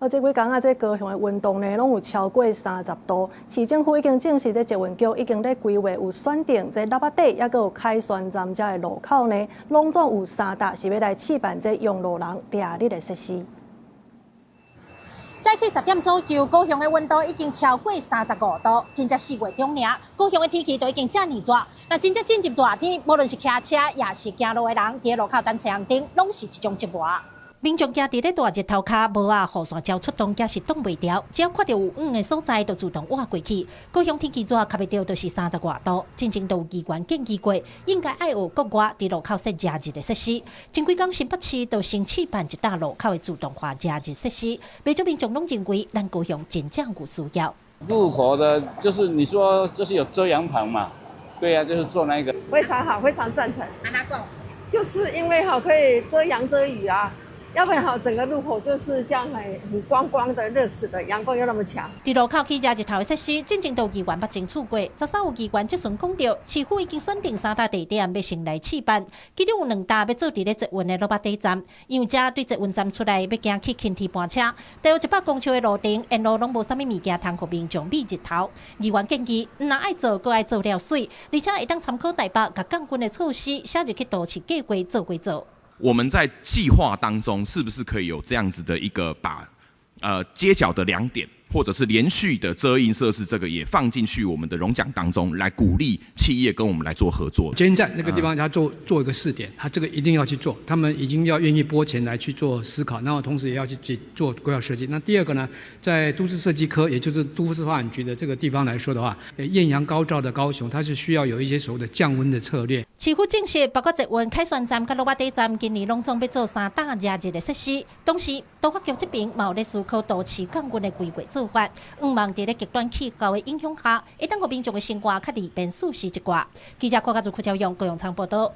這幾天這高雄的溫度呢，攏有超過30度。市政府已經證實，這捷運局已經在規劃有選定這喇叭底，也閣有凱旋站這的路口呢，攏總有3搭是要來試辦這用路人烈日的設施。早起10點左右，高雄的溫度已經超過35度，真正4月中爾，高雄的天氣都已經這麼熱。那真正進入熱天，無論是騎車也是行路的人，在路口等車紅燈，攏是一種折磨。民眾行佇咧大日頭下，無雨雨傘照出動，也是擋袂牢。只要看到有黃的所在，就自動劃過去。高雄天氣熱，卡袂到就是30外度。真正都有議員建議過，應該愛有國外佇路口設熱日的設施。前幾天新北市就先試辦一搭路口的自動化熱日設施，不少民眾攏認為，咱高雄真正有需要。路口的，就是你說就是有遮陽棚嘛？對呀、啊，就是做那個。非常好，非常贊成。就是因為可以遮陽遮雨啊。要不然整個路口就是這樣很光光的、熱死的，陽光又那麼強。在路口起熱日頭的設施，真正都議員捌爭取過。13有議員即陣講到，市府已經選定3搭地點要先來試辦，其中有2搭要做佇咧捷運的落巴底站，因為這對捷運站出來要行去輕鐵班車，帶有100公尺的路程，沿路攏無啥物物件通互民眾美日頭。議員建議，若愛做，閣愛做了水，而且會當參考台北甲降溫的措施，寫入去都市計劃做歸做。我們在計劃當中是不是可以有這樣子的一個把街角的亮點，或者是連續的遮陰設施，這個也放進去我們的榮獎當中，來鼓勵企業跟我們來做合作。捷運站那個地方，他做一個試點，他這個一定要去做，他們已經要願意撥錢來去做思考，然後同時也要去做規劃設計。那第二個呢，在都市設計科，也就是都市發展局的這個地方來說的話，豔陽高照的高雄，它是需要有一些所謂的降溫的策略。市府證實，包括捷運凱旋站、甲落巴底站，今年攏總要做3搭熱日的設施。同時，都發局這邊嘛有咧思考都市降溫的規劃做法，希望在咧極端氣候的影響下，會當互民眾的生活較利便舒適一寡。記者郭家祖、柯昭陽、高雄場報道。